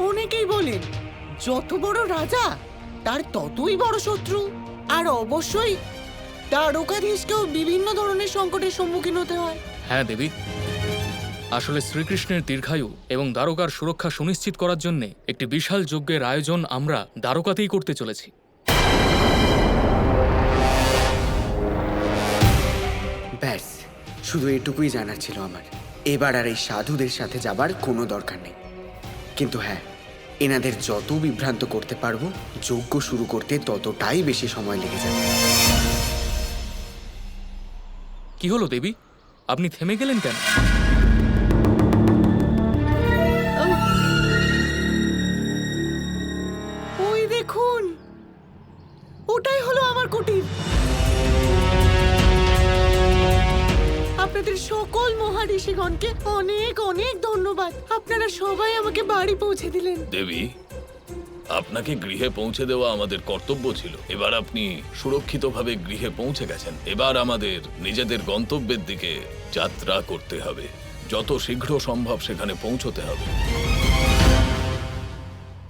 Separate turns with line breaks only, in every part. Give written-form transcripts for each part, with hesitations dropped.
অনেকেই বলেন যত বড় রাজা তার ততই বড় শত্রু। আর অবশ্যই দ্বারকাধীশকেও বিভিন্ন ধরনের সংকটের সম্মুখীন হতে হয়।
হ্যাঁ দেবী, আসলে শ্রীকৃষ্ণের দীর্ঘায়ু এবং দ্বারকার সুরক্ষা সুনিশ্চিত করার জন্য একটি বিশাল যজ্ঞের আয়োজন আমরা দ্বারকাতেই করতে চলেছি।
ব্যাস, শুধু এটুকুই জানার ছিল আমার। এবার আর এই সাধুদের সাথে যাবার কোনো দরকার নেই। কিন্তু হ্যাঁ, এনাদের যত বিভ্রান্ত করতে পারবো, যজ্ঞ শুরু করতে ততটাই বেশি সময় লেগে যাবে।
কি হলো দেবী, আপনি থেমে গেলেন কেন?
ওই দেখুন, ওটাই হলো আমার কুটির। আপনাদের সকল মহারিষিগণকে অনেক অনেক ধন্যবাদ। আপনারা সবাই আমাকে বাড়ি পৌঁছে দিলেন।
দেবী, আপনাকে গৃহে পৌঁছে দেওয়া আমাদের কর্তব্য ছিল। এবার আপনি সুরক্ষিতভাবে গৃহে পৌঁছে গেছেন। এবার আমাদের নিজেদের গন্তব্যের দিকে যাত্রা করতে হবে। যত শীঘ্র সম্ভব সেখানে পৌঁছতে হবে।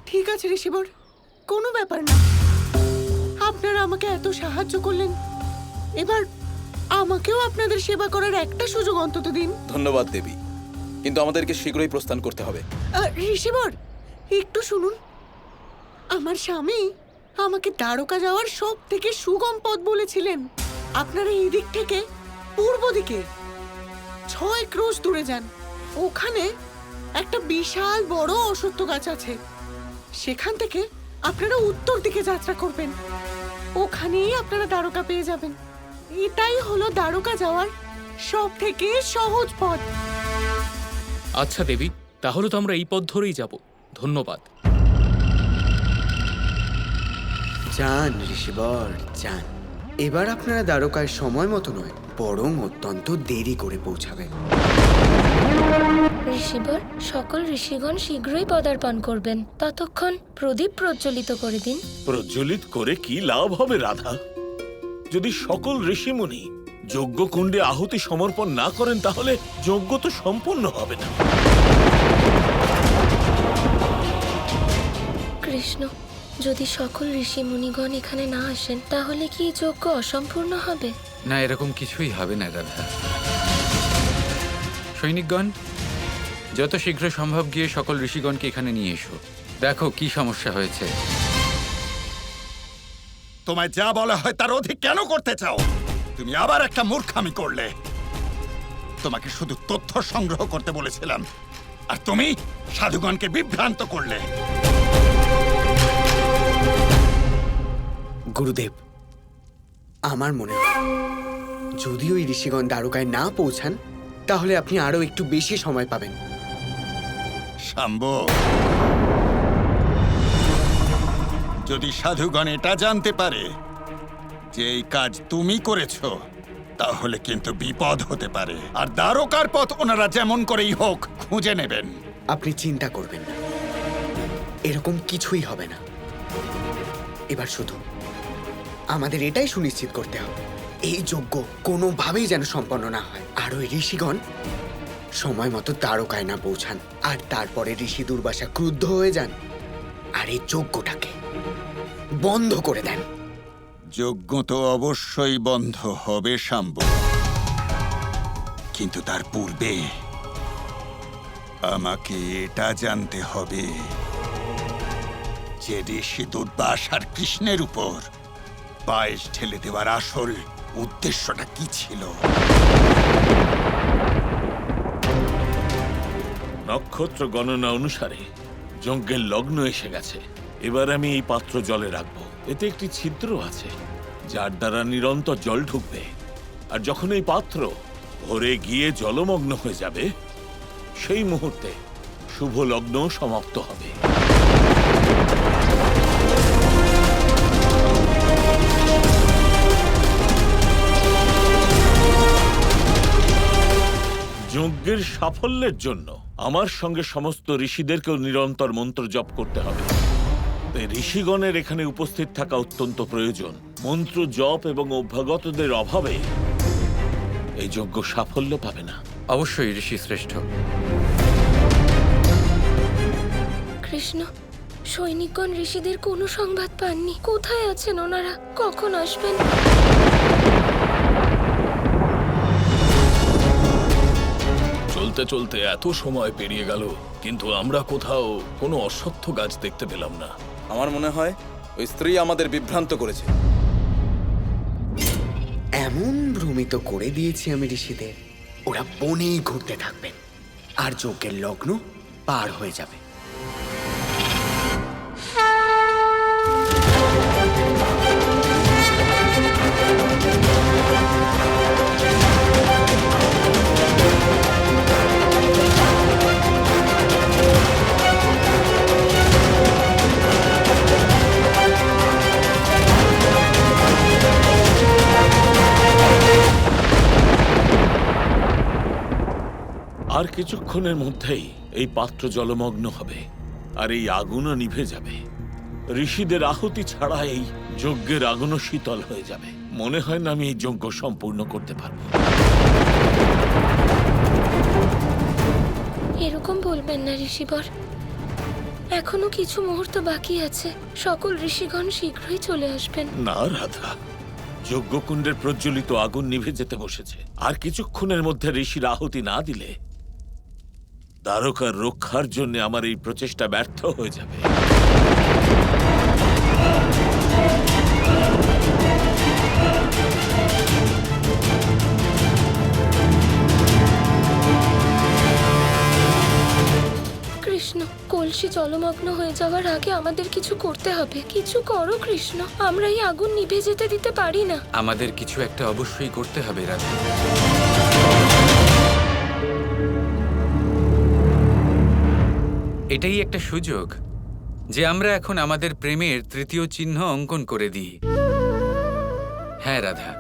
ঠিক আছে ঋষিবর, কোনো ব্যাপার না। আপনারা আমাকে এত সাহায্য করলেন, এবার আমাকেও আপনাদের সেবা করার একটা সুযোগ অন্তত দিন।
ধন্যবাদ দেবী, কিন্তু আমাদেরকে শীঘ্রই প্রস্থান করতে হবে।
ঋষিবর, একটু শুনুন। আমার স্বামী আমাকে দ্বারকা যাওয়ার সব থেকে সুগম পথ বলেছিলেন। আপনারা এই দিক থেকে পূর্ব দিকে 6 ক্রোশ দূরে যান। ওখানে একটা বিশাল বড় অশ্বত্থ গাছ আছে। সেখান থেকে আপনারা উত্তর দিকে যাত্রা করবেন। ওখানেই আপনারা দ্বারকা পেয়ে যাবেন। এটাই হলো দ্বারকা যাওয়ার সব থেকে সহজ পথ।
আচ্ছা দেবী, তাহলে তো আমরা এই পথ ধরেই যাব। ধন্যবাদ।
যান ঋষিবর, যান। এবার আপনারা দ্বারকায় সময় মতো নয়, বরং অত্যন্ত দেরি করে পৌঁছাবেন।
ঋষিবর, সকল ঋষিগণ শীঘ্রই পদার্পণ করবেন। ততক্ষণ প্রদীপ প্রজ্বলিত করে দিন।
প্রজ্বলিত করে কি লাভ হবে রাধা? যদি সকল ঋষিমুনি যজ্ঞকুণ্ডে আহুতি সমর্পণ না করেন তাহলে যজ্ঞ তো সম্পূর্ণ হবে না।
কৃষ্ণ, যদি সকল ঋষি মুনিগণ এখানে না আসেন তাহলে কি এই যজ্ঞ অসম্পূর্ণ হবে?
না, এরকম কিছুই হবে না রাধা। সৈনিকগণ, যত শীঘ্র সম্ভব গিয়ে সকল ঋষিগণকে এখানে নিয়ে এসো। দেখো কি সমস্যা হয়েছে।
তোমায় যা বলা হয় তার অধিক কেন করতে চাও? তুমি আবার একটা মূর্খামি করলে। তোমাকে শুধু তথ্য সংগ্রহ করতে বলেছিলাম, আর তুমি সাধুগণকে বিভ্রান্ত করলে।
গুরুদেব, আমার মনে হয় যদি ওই ঋষিগণ দ্বারকায় না পৌঁছান তাহলে আপনি আরো একটু বেশি সময় পাবেন।
শাম্ব, যদি সাধুগণ এটা জানতে পারে যে এই কাজ তুমি করেছো, তাহলে কিন্তু বিপদ হতে পারে। আর দ্বারকার পথ ওনারা যেমন করেই হোক খুঁজে নেবেন।
আপনি চিন্তা করবেন না, এরকম কিছুই হবে না। এবার শুধু আমাদের এটাই সুনিশ্চিত করতে হবে, এই যজ্ঞ কোনোভাবেই যেন সম্পন্ন না হয়। আর ওই ঋষিগণ সময় মতো দ্বারকায় না পৌঁছান, আর তারপরে ঋষি দুর্বাসা ক্রুদ্ধ হয়ে যান আর এই যজ্ঞটাকে বন্ধ করে দেন।
যজ্ঞ তো অবশ্যই বন্ধ হবে শাম্ব, কিন্তু তার পূর্বে আমাকে এটা জানতে হবে যে ঋষি দুর্বাস আর কৃষ্ণের উপর পায়েস ঢেলে দেওয়ার আসল উদ্দেশ্যটা কি ছিল।
নক্ষত্র গণনা অনুসারে যজ্ঞের লগ্ন এসে গেছে। এবার আমি এই পাত্র জলে রাখবো। এতে একটি ছিদ্র আছে যার দ্বারা নিরন্তর জল ঢুকবে, আর যখন এই পাত্র ভরে গিয়ে জলমগ্ন হয়ে যাবে সেই মুহূর্তে শুভ লগ্ন সমাপ্ত হবে। যজ্ঞের সাফল্যের জন্য আমার সঙ্গে সমস্ত ঋষিদেরকেও নিরন্তর মন্ত্র জপ করতে হবে। তাই ঋষিগণের এখানে উপস্থিত থাকা অত্যন্ত প্রয়োজন। মন্ত্র জপ এবং অভ্যাগতদের অভাবে এই যজ্ঞ সাফল্য পাবে না।
অবশ্যই ঋষি শ্রেষ্ঠ।
কৃষ্ণ, সৈনিকগণ ঋষিদের কোনো সংবাদ পাননি। কোথায় আছেন ওনারা? কখন আসবেন?
চলতে চলতে এত সময় পেরিয়ে গেল, কিন্তু আমরা কোথাও কোনো অশ্বত্থ গাছ দেখতে পেলাম না।
আমার মনে হয় ওই স্ত্রী আমাদের বিভ্রান্ত করেছে।
এমন ভ্রমিত করে দিয়েছি আমি ঋষিদের, ওরা বনেই ঘুরতে থাকবেন আর যজ্ঞের লগ্ন পার হয়ে যাবে।
আর কিছুক্ষণের মধ্যেই এই পাত্র জলমগ্ন হবে আর এই আগুনও নিভে যাবে। ঋষিদের আহুতি ছাড়া এই যজ্ঞের আগুনও শীতল হয়ে যাবে। মনে হয় না আমি এই যজ্ঞ সম্পূর্ণ করতে পারবো।
এরকম বলবেন না ঋষিবর, এখনো কিছু মুহূর্ত বাকি আছে। সকল ঋষিগণ শীঘ্রই চলে আসবেন।
না রাধা, যজ্ঞকুণ্ডের প্রজ্বলিত আগুন নিভে যেতে বসেছে। আর কিছুক্ষণের মধ্যে ঋষির আহুতি না দিলে দ্বারকার রক্ষার জন্য আমার এই প্রচেষ্টা ব্যর্থ হয়ে যাবে।
কৃষ্ণ, কলসি জলমগ্ন হয়ে যাওয়ার আগে আমাদের কিছু করতে হবে। কিছু করো কৃষ্ণ, আমরা এই আগুন নিভে যেতে দিতে পারি না।
আমাদের কিছু একটা অবশ্যই করতে হবে রাধা। এটাই একটা সুযোগ যে আমরা এখন আমাদের প্রেমের তৃতীয় চিহ্ন অঙ্কন করে দিই। হ্যাঁ রাধা,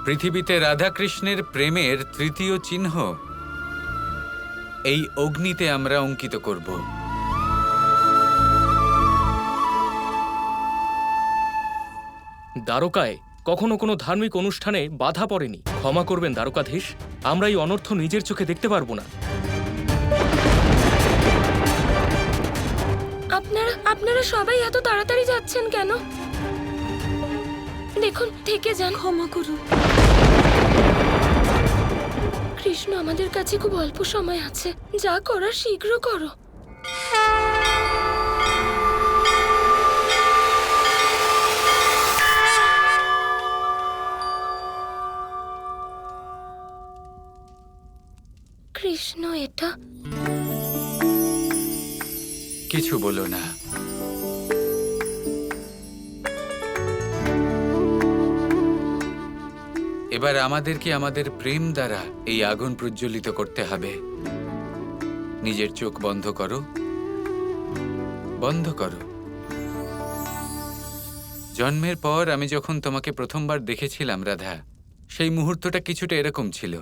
পৃথিবীতে রাধা কৃষ্ণের প্রেমের তৃতীয় চিহ্ন এই অগ্নিতে আমরা অঙ্কিত করব।
দ্বারকায় কখনো কোনো ধার্মিক অনুষ্ঠানে বাধা পড়েনি। ক্ষমা করবেন দ্বারকাধীশ, আমরা এই অনর্থ নিজের চোখে দেখতে পারবো না।
আপনারা সবাই এত তাড়াতাড়ি যাচ্ছেন কেন? দেখুন, থেকে যান। ক্ষমা করুন কৃষ্ণ, আমাদের কাছে খুব অল্প সময় আছে। যা করার শীঘ্র করো। কৃষ্ণ, এটা
কিছু বলো না। এবার আমাদেরকে আমাদের প্রেম দ্বারা এই আগুন প্রজ্বলিত করতে হবে। নিজের চোখ বন্ধ করো, বন্ধ করো। জন্মের পর আমি যখন তোমাকে প্রথমবার দেখেছিলাম রাধা, সেই মুহূর্তটা কিছুটা এরকম ছিল।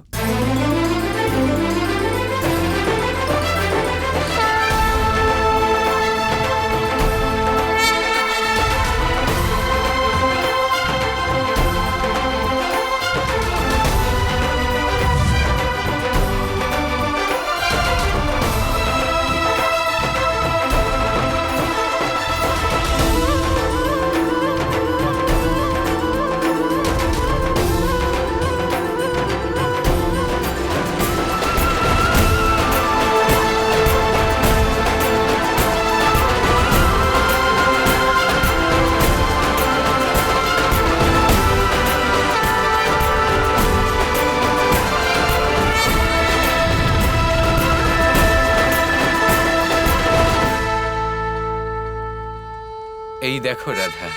এই দেখো রাধা,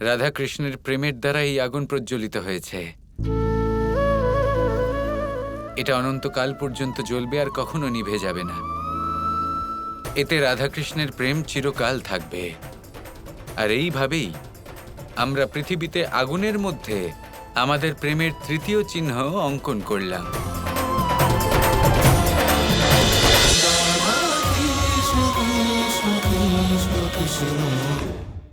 রাধা কৃষ্ণের প্রেমের দ্বারা এই আগুন প্রজ্বলিত হয়েছে। এটা অনন্তকাল পর্যন্ত জ্বলবে আর কখনো নিভে যাবে না। এতে রাধা কৃষ্ণের প্রেম চিরকাল থাকবে। আর এইভাবেই আমরা পৃথিবীতে আগুনের মধ্যে আমাদের প্রেমের তৃতীয় চিহ্ন অঙ্কন করলাম।
Krishna